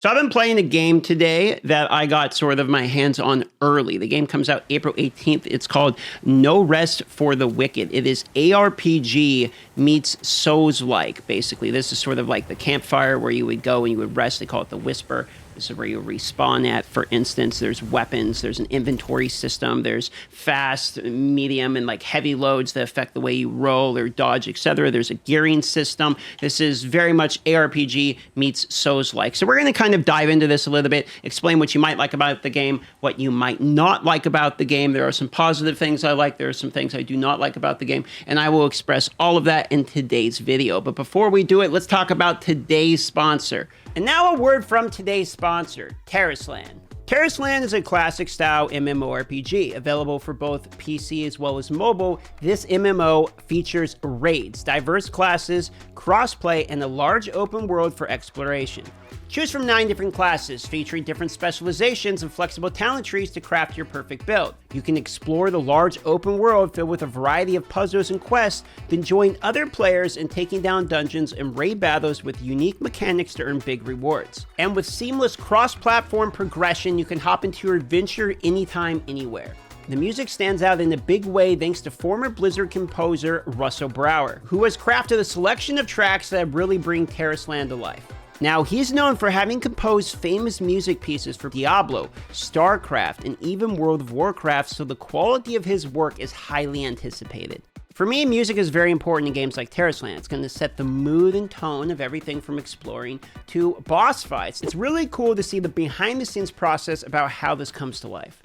So I've been playing a game today that I got sort of my hands on early. The game comes out April 18th. It's called No Rest for the Wicked. It is ARPG meets Souls-like, basically. This is sort of like the campfire where you would go and you would rest. They call it the Whisper. This is where you respawn at. For instance, there's weapons, there's an inventory system, there's fast, medium, and like heavy loads that affect the way you roll or dodge, etc. There's a gearing system. This is very much ARPG meets Souls-like. So we're going to kind of dive into this a little bit, explain what you might like about the game, what you might not like about the game. There are some positive things I like, there are some things I do not like about the game, and I will express all of that in today's video. But before we do it, let's talk about today's sponsor. And now a word from today's sponsor, Terrasland. Terrasland is a classic-style MMORPG, available for both PC as well as mobile. This MMO features raids, diverse classes, crossplay, and a large open world for exploration. Choose from 9 different classes, featuring different specializations and flexible talent trees to craft your perfect build. You can explore the large open world filled with a variety of puzzles and quests, then join other players in taking down dungeons and raid battles with unique mechanics to earn big rewards. And with seamless cross-platform progression, you can hop into your adventure anytime, anywhere. The music stands out in a big way thanks to former Blizzard composer Russell Brower, who has crafted a selection of tracks that really bring Terrasland to life. Now, he's known for having composed famous music pieces for Diablo, StarCraft, and even World of Warcraft, so the quality of his work is highly anticipated. For me, music is very important in games like Terrasland. It's going to set the mood and tone of everything from exploring to boss fights. It's really cool to see the behind-the-scenes process about how this comes to life.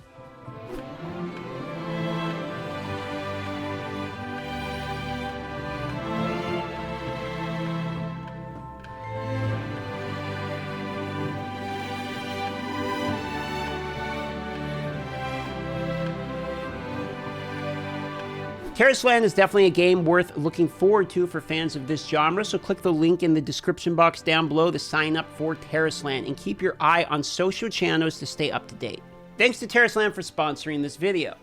Terrasland is definitely a game worth looking forward to for fans of this genre, so click the link in the description box down below to sign up for Terrasland and keep your eye on social channels to stay up to date. Thanks to Terrasland for sponsoring this video.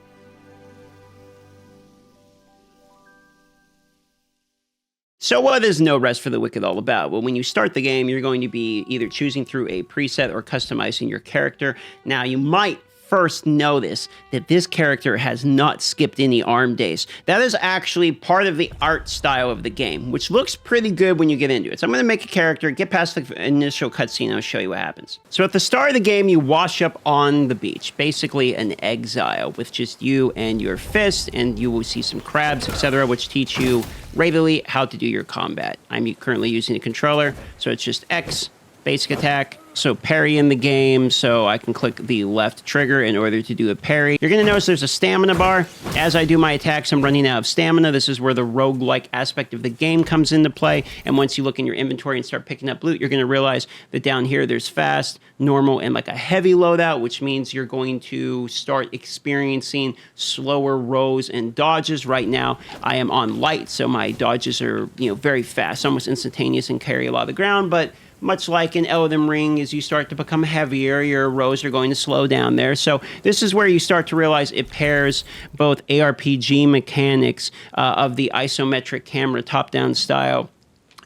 So what is No Rest for the Wicked all about? Well, when you start the game, you're going to be either choosing through a preset or customizing your character. Now, you might first notice that this character has not skipped any arm days. That is actually part of the art style of the game, which looks pretty good when you get into it. So I'm going to make a character, get past the initial cutscene, and I'll show you what happens. So at the start of the game, you wash up on the beach, basically an exile with just you and your fist, and you will see some crabs, etc., which teach you readily how to do your combat. I'm currently using a controller, so it's just X, basic attack. So parry in the game, so I can click the left trigger in order to do a parry. You're going to notice there's a stamina bar. As I do my attacks, I'm running out of stamina. This is where the roguelike aspect of the game comes into play. And once you look in your inventory and start picking up loot, you're going to realize that down here there's fast, normal, and like a heavy loadout, which means you're going to start experiencing slower rows and dodges. Right now, I am on light, so my dodges are very fast, almost instantaneous, and carry a lot of the ground, but much like in Elden Ring, as you start to become heavier, your rows are going to slow down there. So this is where you start to realize it pairs both ARPG mechanics of the isometric camera top-down style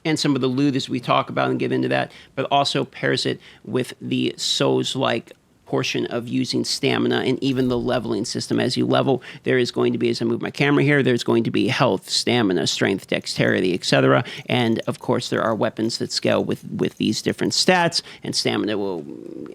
and some of the loot as we talk about and get into that, but also pairs it with the Souls-like portion of using stamina and even the leveling system. As you level, there is going to be, as I move my camera here, there's going to be health, stamina, strength, dexterity, etc. And of course, there are weapons that scale with these different stats, and stamina will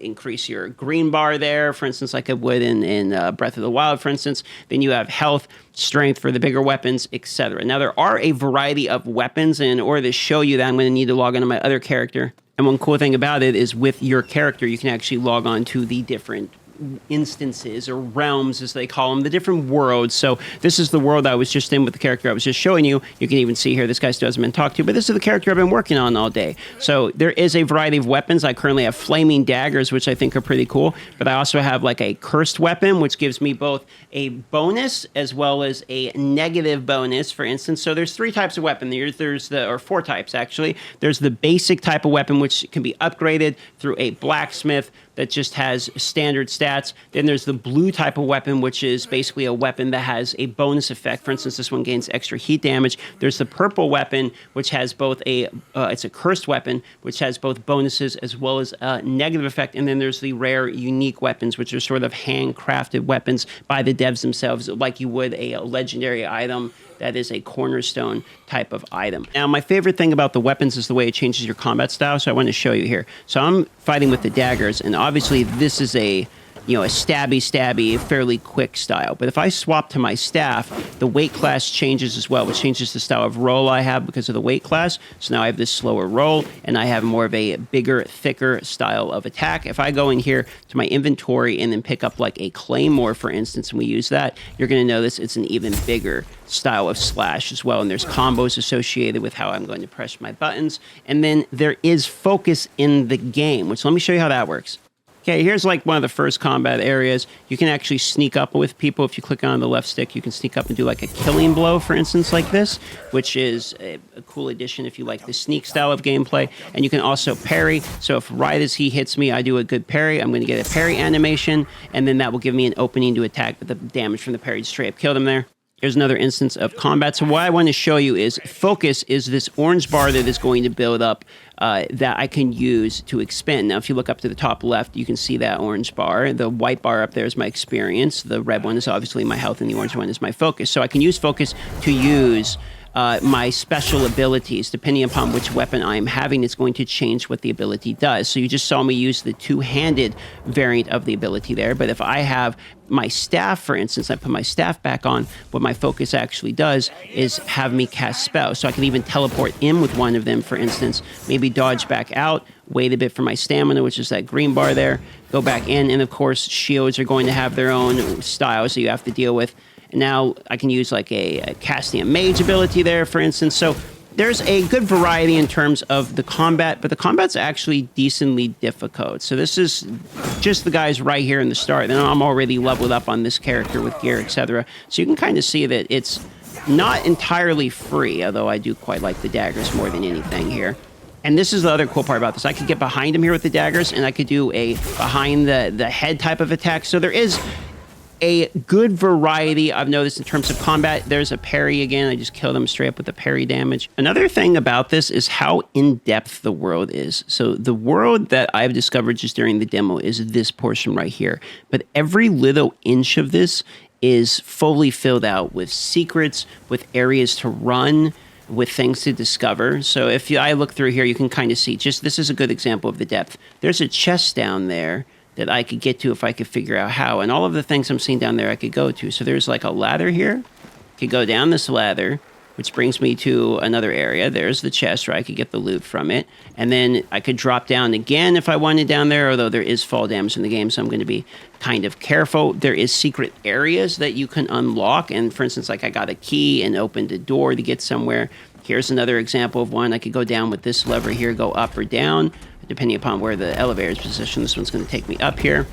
increase your green bar there, for instance, like it would in Breath of the Wild, for instance. Then you have health, strength for the bigger weapons, etc. Now, there are a variety of weapons, and in order to show you that, I'm going to need to log into my other character. And one cool thing about it is with your character, you can actually log on to the different instances or realms, as they call them, the different worlds. So this is the world I was just in with the character I was just showing you. You can even see here, this guy still hasn't been talked to, but this is the character I've been working on all day. So there is a variety of weapons. I currently have flaming daggers, which I think are pretty cool, but I also have like a cursed weapon, which gives me both a bonus as well as a negative bonus, for instance. So there's 3 types of weapon. Or 4 types, actually. There's the basic type of weapon, which can be upgraded through a blacksmith that just has standard stats stats. Then there's the blue type of weapon, which is basically a weapon that has a bonus effect. For instance, this one gains extra heat damage. There's the purple weapon, which has both it's a cursed weapon, which has both bonuses as well as a negative effect. And then there's the rare unique weapons, which are sort of handcrafted weapons by the devs themselves, like you would a legendary item that is a cornerstone type of item. Now, my favorite thing about the weapons is the way it changes your combat style, so I want to show you here. So I'm fighting with the daggers, and obviously this is a stabby, fairly quick style. But if I swap to my staff, the weight class changes as well, which changes the style of roll I have because of the weight class. So now I have this slower roll, and I have more of a bigger, thicker style of attack. If I go in here to my inventory and then pick up like a claymore, for instance, and we use that, you're going to notice it's an even bigger style of slash as well. And there's combos associated with how I'm going to press my buttons. And then there is focus in the game, which let me show you how that works. Okay, here's like one of the first combat areas. You can actually sneak up with people. If you click on the left stick, you can sneak up and do like a killing blow, for instance, like this, which is a cool addition if you like the sneak style of gameplay. And you can also parry. So if right as he hits me, I do a good parry, I'm going to get a parry animation, and then that will give me an opening to attack with the damage from the parry to straight up kill them there. Here's another instance of combat. So what I want to show you is focus is this orange bar that is going to build up that I can use to expend. Now, if you look up to the top left, you can see that orange bar. The white bar up there is my experience. The red one is obviously my health, and the orange one is my focus. So I can use focus to use my special abilities. Depending upon which weapon I'm having, it's going to change what the ability does. So you just saw me use the two-handed variant of the ability there. But if I have my staff, for instance, I put my staff back on, what my focus actually does is have me cast spells. So I can even teleport in with one of them, for instance, maybe dodge back out, wait a bit for my stamina, which is that green bar there, go back in, and of course, shields are going to have their own styles that you have to deal with. Now I can use like a Castian Mage ability there, for instance. So there's a good variety in terms of the combat, but the combat's actually decently difficult. So this is just the guys right here in the start. Then I'm already leveled up on this character with gear, etc. So you can kind of see that it's not entirely free, although I do quite like the daggers more than anything here. And this is the other cool part about this. I could get behind him here with the daggers, and I could do a behind the head type of attack. So there is a good variety I've noticed in terms of combat. There's a parry again. I just killed him straight up with the parry damage. Another thing about this is how in-depth the world is. So the world that I've discovered just during the demo is this portion right here. But every little inch of this is fully filled out with secrets, with areas to run, with things to discover. So if I look through here, you can kind of see, just this is a good example of the depth. There's a chest down there that I could get to if I could figure out how. And all of the things I'm seeing down there I could go to. So there's like a ladder here. I could go down this ladder, which brings me to another area. There's the chest where I could get the loot from it. And then I could drop down again if I wanted down there, although there is fall damage in the game, so I'm going to be kind of careful. There is secret areas that you can unlock. And for instance, like I got a key and opened a door to get somewhere. Here's another example of one. I could go down with this lever here, go up or down, depending upon where the elevator is positioned. This one's going to take me up here.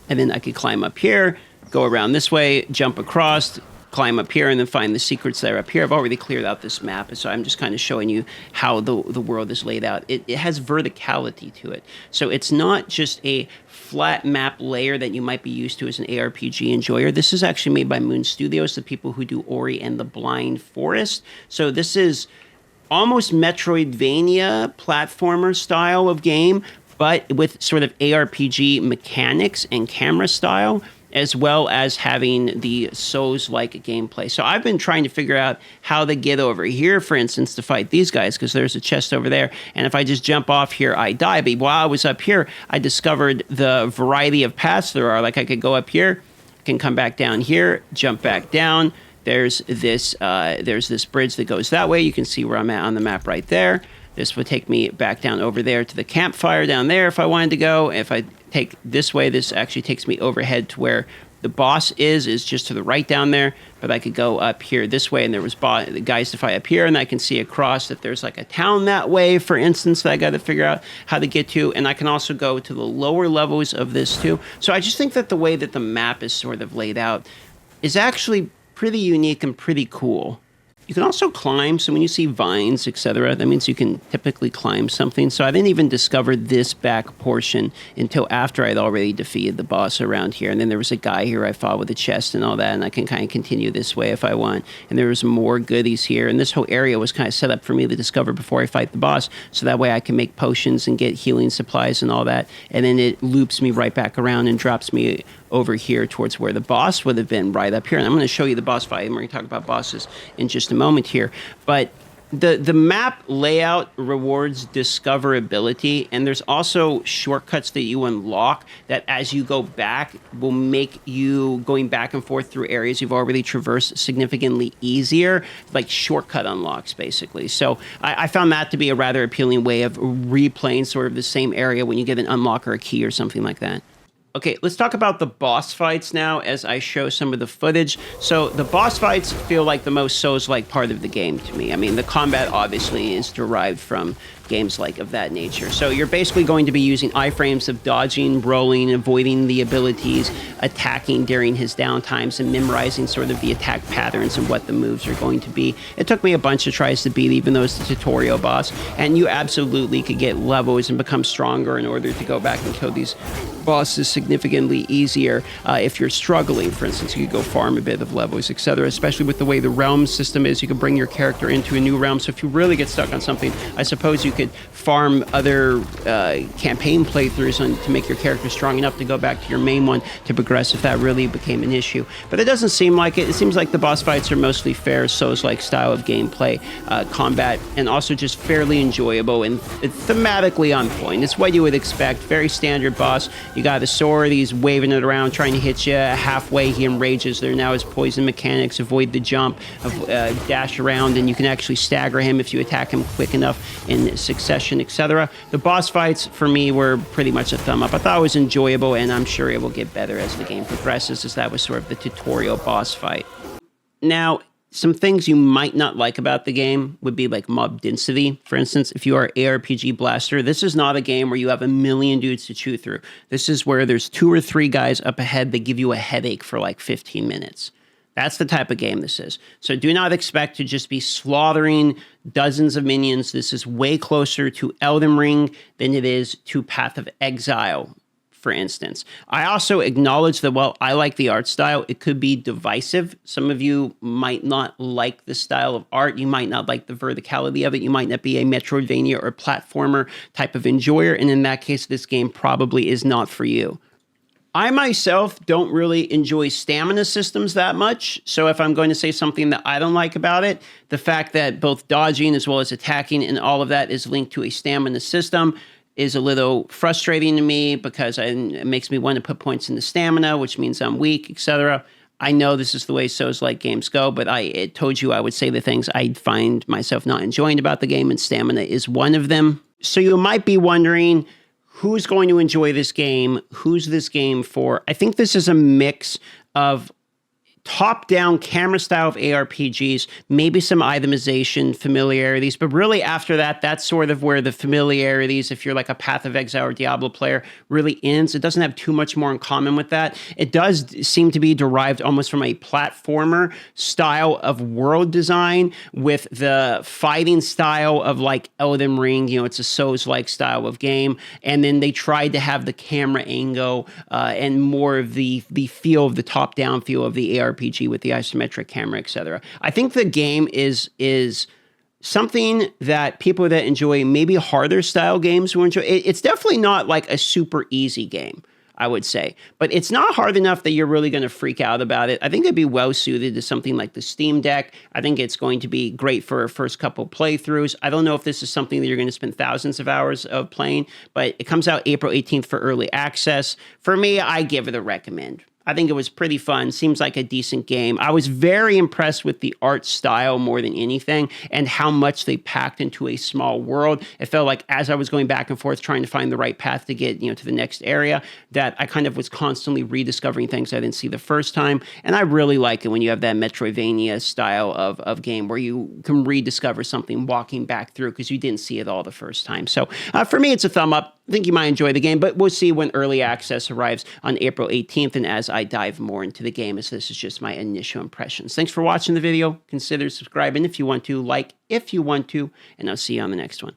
And then I could climb up here, go around this way, jump across, climb up here, and then find the secrets that are up here. I've already cleared out this map, so I'm just kind of showing you how the world is laid out. It has verticality to it. So it's not just a flat map layer that you might be used to as an ARPG enjoyer. This is actually made by Moon Studios, the people who do Ori and the Blind Forest. So this is almost Metroidvania platformer style of game, but with sort of ARPG mechanics and camera style, as well as having the Souls-like gameplay. So I've been trying to figure out how to get over here, for instance, to fight these guys, because there's a chest over there, and if I just jump off here, I die. But while I was up here, I discovered the variety of paths there are. Like I could go up here, can come back down here, jump back down. There's this bridge that goes that way. You can see where I'm at on the map right there. This would take me back down over there to the campfire down there if I wanted to go. If I take this way, this actually takes me overhead to where the boss is just to the right down there. But I could go up here this way, and there was the guys to fight up here, and I can see across that there's like a town that way, for instance, that I got to figure out how to get to. And I can also go to the lower levels of this too. So I just think that the way that the map is sort of laid out is actually pretty unique and pretty cool. You can also climb. So when you see vines, etc., that means you can typically climb something. So I didn't even discover this back portion until after I'd already defeated the boss around here. And then there was a guy here I fought with a chest and all that, and I can kind of continue this way if I want. And there was more goodies here. And this whole area was kind of set up for me to discover before I fight the boss, so that way I can make potions and get healing supplies and all that. And then it loops me right back around and drops me over here towards where the boss would have been, right up here. And I'm going to show you the boss fight, and we're going to talk about bosses in just a moment here. But the map layout rewards discoverability, and there's also shortcuts that you unlock that as you go back will make you going back and forth through areas you've already traversed significantly easier, like shortcut unlocks basically. So I found that to be a rather appealing way of replaying sort of the same area when you get an unlock or a key or something like that. Okay, let's talk about the boss fights now as I show some of the footage. So the boss fights feel like the most Souls-like part of the game to me. I mean, the combat obviously is derived from games like of that nature. So you're basically going to be using iframes of dodging, rolling, avoiding the abilities, attacking during his downtimes, and memorizing sort of the attack patterns and what the moves are going to be. It took me a bunch of tries to beat, even though it's the tutorial boss, and you absolutely could get levels and become stronger in order to go back and kill these bosses significantly easier if you're struggling. For instance, you could go farm a bit of levels, etc., especially with the way the realm system is. You can bring your character into a new realm, so if you really get stuck on something, I suppose you could farm other campaign playthroughs to make your character strong enough to go back to your main one to progress if that really became an issue. But it doesn't seem like it. It seems like the boss fights are mostly fair Souls-like style of gameplay, combat, and also just fairly enjoyable and thematically on point. It's what you would expect. Very standard boss. You got a sword, he's waving it around, trying to hit you. Halfway, he enrages. There now is poison mechanics, avoid the jump, dash around, and you can actually stagger him if you attack him quick enough in succession, etc. The boss fights, for me, were pretty much a thumb up. I thought it was enjoyable, and I'm sure it will get better as the game progresses, as that was sort of the tutorial boss fight. Now, some things you might not like about the game would be like mob density. For instance, if you are ARPG Blaster, this is not a game where you have a million dudes to chew through. This is where there's 2 or 3 guys up ahead that give you a headache for like 15 minutes. That's the type of game this is. So do not expect to just be slaughtering dozens of minions. This is way closer to Elden Ring than it is to Path of Exile, for instance. I also acknowledge that while I like the art style, it could be divisive. Some of you might not like the style of art. You might not like the verticality of it. You might not be a Metroidvania or platformer type of enjoyer. And in that case, this game probably is not for you. I myself don't really enjoy stamina systems that much. So if I'm going to say something that I don't like about it, the fact that both dodging as well as attacking and all of that is linked to a stamina system is a little frustrating to me, because it makes me want to put points into stamina, which means I'm weak, etc. I know this is the way Souls-like games go, but I told you I would say the things I find myself not enjoying about the game, and stamina is one of them. So you might be wondering, who's going to enjoy this game? Who's this game for? I think this is a mix of top-down camera style of ARPGs, maybe some itemization familiarities, but really after that, that's sort of where the familiarities, if you're like a Path of Exile or Diablo player, really ends. It doesn't have too much more in common with that. It does seem to be derived almost from a platformer style of world design, with the fighting style of like Elden Ring. You know, it's a Souls-like style of game, and then they tried to have the camera angle and more of the feel of the top-down feel of the ARPG with the isometric camera, etc. I think the game is something that people that enjoy maybe harder style games will enjoy. It's definitely not like a super easy game, I would say, but it's not hard enough that you're really going to freak out about it. I think it'd be well suited to something like the Steam Deck. I think it's going to be great for a first couple playthroughs. I don't know if this is something that you're going to spend thousands of hours of playing, but it comes out April 18th for early access. For me, I give it a recommend. I think it was pretty fun. Seems like a decent game. I was very impressed with the art style more than anything, and how much they packed into a small world. It felt like as I was going back and forth trying to find the right path to get, to the next area, that I kind of was constantly rediscovering things I didn't see the first time. And I really like it when you have that Metroidvania style of game where you can rediscover something walking back through because you didn't see it all the first time. So for me, it's a thumb up. I think you might enjoy the game, but we'll see when early access arrives on April 18th and as I dive more into the game, as this is just my initial impressions. Thanks for watching the video. Consider subscribing if you want to, like if you want to, and I'll see you on the next one.